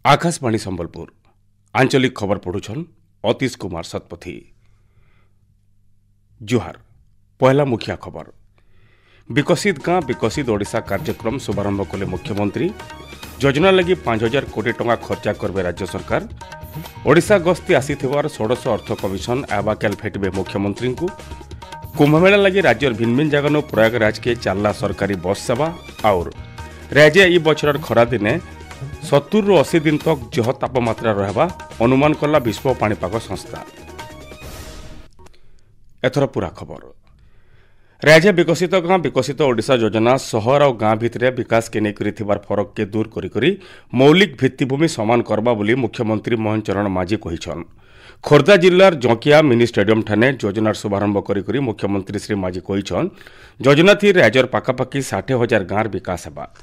आकाशवाणी संबलपुर आंचलिक खबर पढ़ुछन अतीश कुमार सतपथी। जुहार पहला मुखिया खबर। विकसित गाँ विकसित ओडिशा कार्यक्रम शुभारंभ कले मुख्यमंत्री। योजना लगी 5,000 कोटी टंका खर्चा करबे राज्य सरकार। ओडिशा गस्ती आसीथिबार 16 अर्थ कमिशन आवाकेल फेटबे मुख्यमंत्री को। कुंभमेला लगी राज्यर भिन्न भिन्न जगह प्रयागराज के चालला सरकारी बस सेवा। और राज्य ई बछर खरा दिने 70 ରୁ 80 दिन तक जह तापमात्रा रहबा अनुमान कला विश्व पाणीपाग संस्था। एथर पूरा खबर। राज्य विकसित गाँ विकसित ओडिशा योजना सहर और गाँ भितरे विकास के नहीं फरक के दूर करी मौलिक भित्तिभूमि समान करबा बोली मुख्यमंत्री मोहन चरण माझी कहिछन। खोर्धा जिल्लार जंकिया मिनी स्टेडियम ठाने योजनार शुभारंभ करी मुख्यमंत्री श्री माझी कहिछन योजना थी राज्यर पाखापाखि 60,000 गाँर विकास हेबा।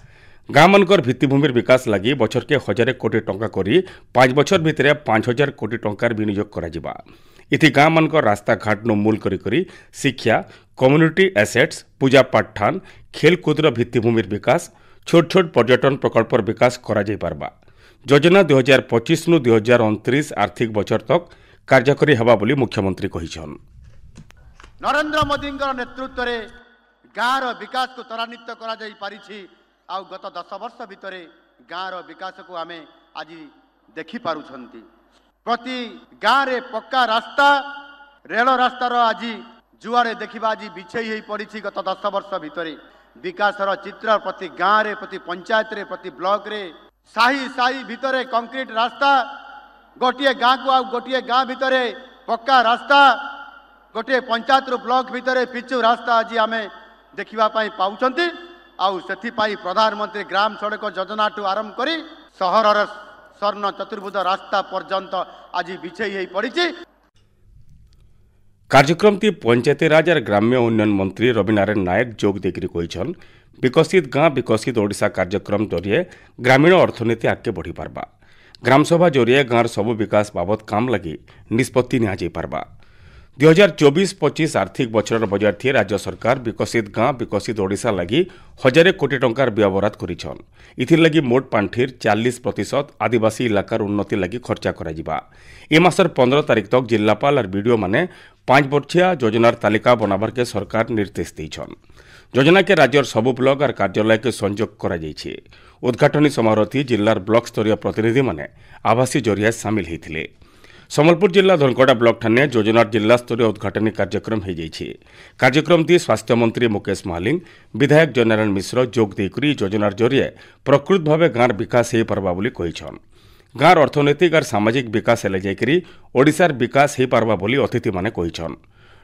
गाँ मानकर भित्तिभूमिर विकास लगी बछर के 1,000 कोटी टंका करी 5 बछर भितरे 5,000 कोटी टंकार विनियोग करा जिबा। इथि गाँ मानकर रास्ता घाट नो मूल करी शिक्षा कम्युनिटी एसेट्स पूजा पाठठान खेलकूदर भित्तिभूमिर विकास छोट छोट पर्यटन प्रकल्पर विकास करा जाई पारबा। योजना 2025 नु 2029 आर्थिक बछर तक कार्यकरी हेबा बोली मुख्यमंत्री कहिछन। नरेंद्र मोदी नेतृत्व में गाँव विकास को त्वरान्वित करा जाई पारिछि। आउ गत 10 वर्ष भितर गाँव विकास को आमे आज देखि पारुछंती। प्रति गाँव रे पक्का रास्ता रेल रास्तार आज जुआड़े देखा आज बिछई हो पड़ी। गत 10 वर्ष भितर विकासर चित्र प्रति गाँव रे प्रति पंचायत रे प्रति ब्लॉक रे साही साही भितर कंक्रीट रास्ता गोटे गाँ को आउ गोटे गाँ भितर पक्का रास्ता गोटे पंचायत रो ब्लॉक भितर पिचु रास्ता आज आमे देखा पाउछंती। आउ सेथिपाई प्रधानमंत्री ग्राम सड़क योजना टू आरंभ करी सहरर स्वर्ण चतुर्भुज रास्ता पर्यंत आज बिछई हो पड़ी। कार्यक्रम ती पंचायती राज और ग्राम्य उन्नयन मंत्री रविनारायण नायक जोग देकरी कहिछन विकसित गाँ विकसित ओडिशा कार्यक्रम जरिए ग्रामीण अर्थनीति आगे बढ़ी पारबा। ग्रामसभा जरिए गाँर सबु विकास बाबद काम लगी निष्पत्ति निया जाई पारबा। 2024-25 आर्थिक बछर बजट थी राज्य सरकार विकसित गाँ विकसित ओडिशा लगी 1,000 कोटी टंकार व्यवहार करिछन। इथिर लगी मोट पांठिर 40% आदिवासी इलाकार उन्नति लगी खर्चा करा जिबा। ए मासर 15 तारिख तक जिलापाल और बीडीओ माने 5 वर्षिया योजनार तालिका बनाबार के सरकार निर्देश देइछन। योजना के राज्यर सबु ब्लॉक और कार्यालय के संयोग करा जाइछे। उद्घाटनी समारोह थी जिलार ब्लॉक स्तरीय प्रतिनिधि माने आवासी जरिया सामिल होइथिले। संबलपुर जिला धनकड़ा ब्लॉक ठाने योजनार जिला स्तरीय उद्घाटनी कार्यक्रम हो जाइए। कार्यक्रम दी स्वास्थ्य मंत्री मुकेश महालिंग विधायक जयनारायण मिश्र जोग देकरी योजनार जरिए प्रकृत भाव गाँर विकास हो पारबा बोली कहिछन। गाँर अर्थनैतिक और सामाजिक विकास हेले जाइकरी ओडिशार विकास हो पारबा बोली अतिथि माने कहिछन।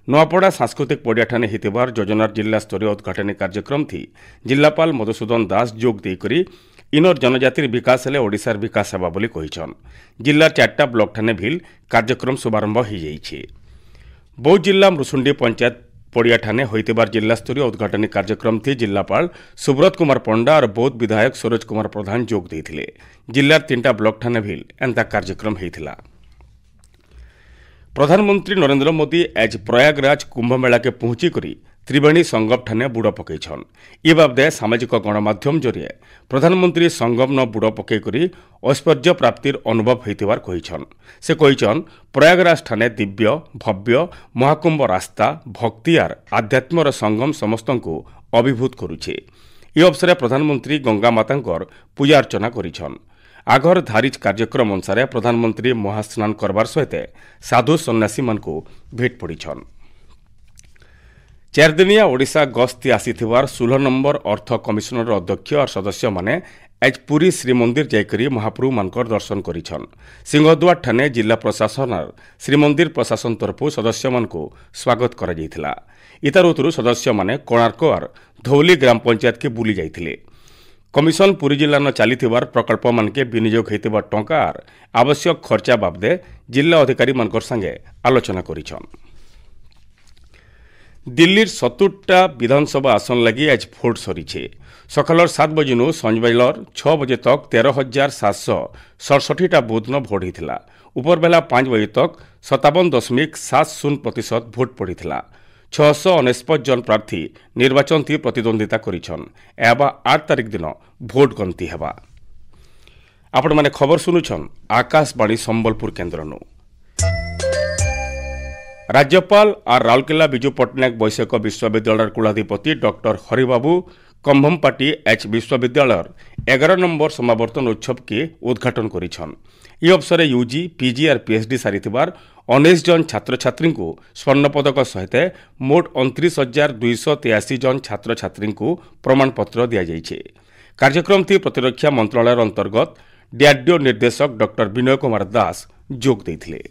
नुआपड़ा सांस्कृतिक पड़िया ठाने हितबार योजनार जिला स्तरीय उद्घाटनी कार्यक्रम थी जिलापाल मधुसूदन दास जोग देकरी इनर जनजातिर विकास हेले ओडिशार विकास हेबा बोली कहिछन। जिल्लार 4टा ब्लॉक ठाने भिल कार्यक्रम शुभारंभ हो जाइछे। बौद्ध जिला मृसुंडी पंचायत पड़िया ठाने होइतबार जिला स्तरीय उद्घाटनी कार्यक्रम थी जिलापाल सुब्रत कुमार पंडा और बौद्ध विधायक सरोज कुमार प्रधान जोग देइथिले। जिल्लार 3टा ब्लॉक ठाने भिल एंता कार्यक्रम होइथिला। प्रधानमंत्री नरेंद्र मोदी आज प्रयागराज कुंभमेला के पहुंची करी त्रिवेणी संगम ठाने बुड़ पकईछन। ए बाबदे सामाजिक गणमाध्यम जरिए प्रधानमंत्री संगम न बुड़ पकईकरी ऐश्वर्य प्राप्तिर अनुभव होइतिबार कहिछन। से कहिछन प्रयागराज ठाने दिव्य भव्य महाकुंभ रास्ता भक्ति और आध्यात्मर संगम समस्तंकु अभिभूत करुछे। ए अवसर प्रधानमंत्री गंगा मातांकर पूजा अर्चना करिछन। आगर धारिज कार्यक्रम अनुसार प्रधानमंत्री महास्नान करबार सहित साधु सन्यासी मानकु भेट पड़िछन। 4 दिनिया ओडिशा गस्ती आसीथिबार 16 नंबर अर्थ कमिशनर अध्यक्ष और सदस्य माने आज पुरी श्रीमंदिर जाइकरी महाप्रभु मानकर दर्शन करिछन। सिंहद्वार ठाने जिला प्रशासन और श्रीमंदिर प्रशासन तरफु सदस्य मानकु स्वागत करा जाइथिला। इतार उतरु सदस्य माने कोणार्क और धौली ग्राम पंचायत के बुली जाइथिले। कमिशन पुरी जिला न चलीथिबार प्रकल्प मानके विनियोग होइतिबा टंका और आवश्यक खर्चा बाबदे जिला अधिकारी मानकर संगे आलोचना करिछन। दिल्लीर 70टा विधानसभा आसन लगी आज भोट सरीछे। सकाल 7 बजे संजबाइलर 6 बजे तक 13,767टा बूथ न भोट होता। उपरबेला 5 बजे तक 57.70% भोट पड़ा। 649 जन प्रार्थी निर्वाचन थी प्रतिद्वंदिता करिछन। एबा 8 तारिख दिन भोट गंती हेबा। आपण माने खबर सुनुछन आकाशवाणी संबलपुर केन्द्रनु। राज्यपाल आर राउरकेला विजु पट्टनायक वैषयिक विश्वविद्यालय कुलाधिपति डॉक्टर हरिबाबू कंभमपाटी एच विश्वविद्यालय 11 नंबर समावर्तन उत्सव के उद्घाटन करिछन। ई अवसर यूजी पीजी और पीएचडी सारिथिबार 19 जन छात्र छात्री को स्वर्णपदक सहित मोट 29,283 जन छात्र छात्री को प्रमाणपत्र दि जाइछे। कार्यक्रम थी प्रतिरक्षा मंत्रालय अंतर्गत डीआरडीओ निर्देशक डॉक्टर विनय कुमार दास जोग देथिले।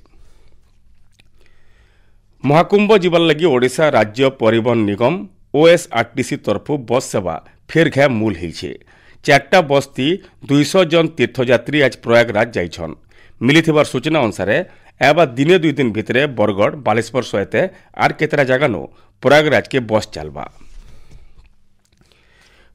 महाकुंभ जीवन लगी ओडिशा राज्य परिवहन निगम ओएसआरटीसी तरफु बस सेवा फेर घे मूल होइछे। 4टा बस थी 200 जन तीर्थयात्री आज प्रयागराज जाइछन। मिलिथिबार सूचना अनुसार एबा दिने 2 दिन भितरे बरगढ़ बालेश्वर सहित आर केतरा जगानो प्रयागराज के बस चलबा।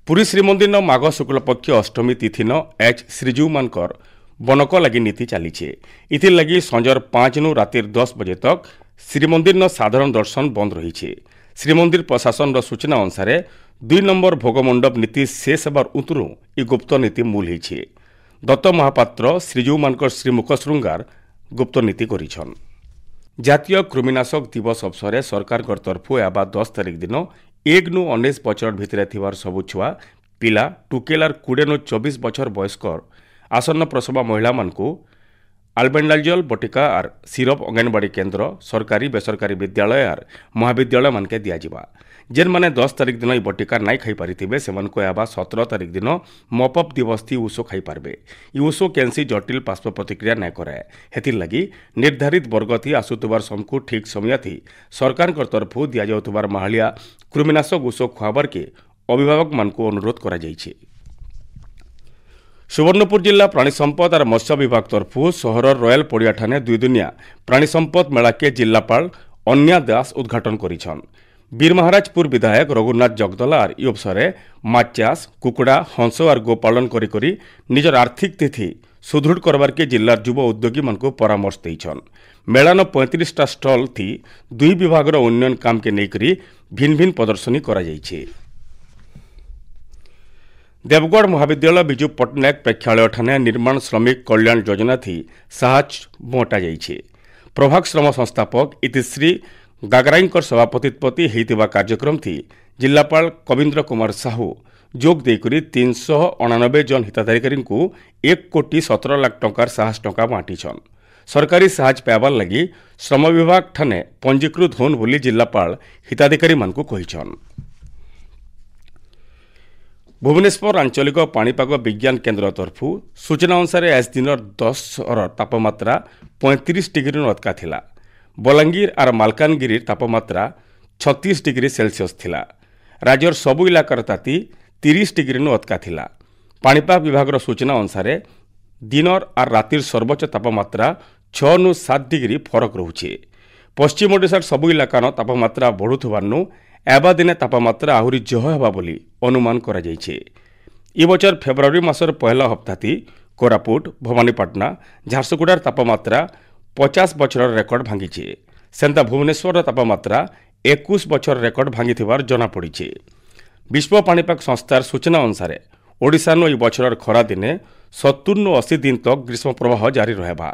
पुरी श्रीमंदिर माघ शुक्लपक्ष अष्टमी तिथि न एच श्रीजीव मानकर बनक लगी नीति चलीछे। इथिर लगी संजर 5 नु रातिर 10 बजे तक श्रीमंदिर न साधारण दर्शन बंद रही। श्रीमंदिर प्रशासन सूचना अनुसार 2 नंबर भोगमंडप नीति शेष हेबार उतरू ई गुप्त नीति मूल होइछे। दत्त महापात्र श्रीजीव मानकर श्रीमुख श्रृंगार गुप्त नीति करिछन। जातीय कृमिनाशक दिवस अवसर सरकार तरफु एबा 10 तारिख दिन 1 नु 19 बछर भितर थिवार सबु छुआ पिला टुकेलार 20 नु 24 बछर बयस्कर आसन्न प्रसव महिला मानकु आल्बेंडाजल बटिका और सिरप अंगनवाड़ी केन्द्र सरकारी बेसरकारी विद्यालय और महाविद्यालय मानके दियाजिबा। जेन माने 10 तारिख दिन बटिका नाई खाई पारिथिबे सेमानको एबा 17 तारिख दिन मपअप दिवस थी ऊसो खाई पारबे। ई ऊसो कैंसी जटिल पार्श्व प्रतिक्रिया नाय करे। हेतिर लगी निर्धारित वर्ग थी आसुतुबार समकु ठीक समय थी सरकार तरफु दिया जाउतुबार माहलिया कृमिनाशक ऊसो खुआबार के अभिभावक मानकु अनुरोध करा जाइछे। सुवर्णपुर जिला प्राणी संपद और मत्स्य विभाग तरफु सहर रॉयल पड़िया ठाने 2 दिनिया प्राणी संपद मेला के जिलापाल अन्या दास उद्घाटन करिछन। वीर महाराजपुर विधायक रघुनाथ जगदला और ई अवसर माछ चाष कुकुड़ा हंस और गोपालन करी निजर आर्थिक स्थिति सुदृढ़ करबार के जिलार युवा उद्योगी मानकु परामर्श देइछन। मेलान 35टा स्टल थी 2 विभागर उन्नयन काम के नेकरी भिन्न भिन्न प्रदर्शनी करा जाइछे। देवगढ़ महाविद्यालय विजु पट्टनायक प्रेक्षालय ठाने निर्माण श्रमिक कल्याण योजना थी साहज बंटा जाइछे। प्रभाग श्रम संस्थापक इतिश्री गागराईंकर सभापतित्वती हेतिबा कार्यक्रम थी जिलापाल कविंद्र कुमार साहू जोग देकरी 389 जन हिताधिकारी को 1,17 लाख टंकार साहस टंका बांटीछन। सरकारी साहज पाइबार लगी श्रम विभाग ठाने पंजीकृत होन बोली जिलापाल हिताधिकारी मानकु कहिछन। भुवनेश्वर आंचलिक पाणीपाग विज्ञान केन्द्र तरफु सूचना अनुसार आज दिन 10 तापमात्रा 35 डिग्री अटका थिला। बलांगीर और मालकानगिरी तापमात्रा 36 डिग्री सेल्सियस थिला। राज्यर सबु इलाकार ताती 30 डिग्री अटका थिला। पाणीपाग विभाग सूचना अनुसार दिन और रातिर सर्वोच्च तापमात्रा 6 नु 7 डिग्री फरक रहुछे। पश्चिम ओडिशार सबु इलाकार तापमात्रा बढ़ुथबारनु एबा दिने तापमात्रा आहुरी जह हेबा बोली अनुमान करा जाइछे। ई बछर फेब्रुआरी मासर पहला हप्ताती कोरापुट भवानीपाटना झारसुगुड़ार तापमात्रा 50 बछर रेकर्ड भांगीछे। सेंता भुवनेश्वर तापमात्रा 21 बछर रेकर्ड भांगिथिबार जना पड़ीछे। विश्व पाणीपाग संस्थार सूचना अनुसार ओडिशानो ई बछर खरा दिने 70 नु 80 दिन तक ग्रीष्म प्रवाह जारी रहेबा।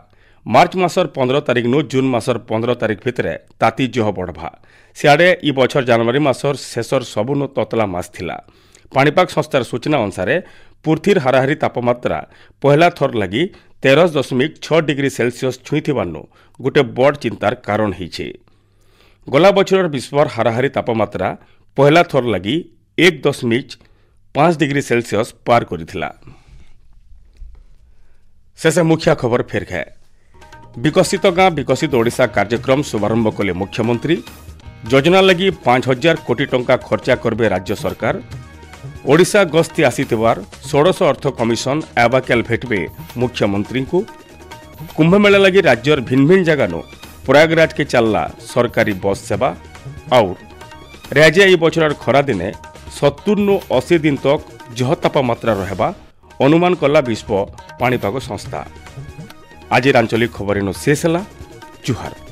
मार्च मासर 15 तारिख नु जून मासर 15 तारिख भितरे ताती जह बढ़बा। सियाड़े ई बछर जनवरी मासर शेषर सबुनु ततला मास थिला। पाणीपाग संस्थार सूचना अनुसार पुर्थिर हाराहारी तापमात्रा पहला थर लगी 13.6 डिग्री सेल्सियस छुईथिबारनु गोटे बड़ चिंतार कारण होइछे। गला बछर विश्वर हाराहारी तापमात्रा पहला थर लगी 1.5 डिग्री सेल्सियस पार करिथिला। शेष मुख्य खबर फेर है। विकसित गाँ विकसित ओडिशा कार्यक्रम शुभारंभ कले मुख्यमंत्री। योजना लगी 5,000 कोटी टंका खर्चा करबे राज्य सरकार। ओडिशा गस्ती आसीथिबार 16 अर्थ कमिशन एबाकेल भेटबे मुख्यमंत्री को। कुंभ मेला लगी राज्यर भिन्न भिन्न जगानो प्रयागराज के चलला सरकारी बस सेवा। और राज्य ई बछर खरा दिने 70 नु 80 दिन तक जह तापमात्रा रहेबा अनुमान कला विश्व पाणीपाग संस्था। आज आंचलिक खबर शेष है। जुहार।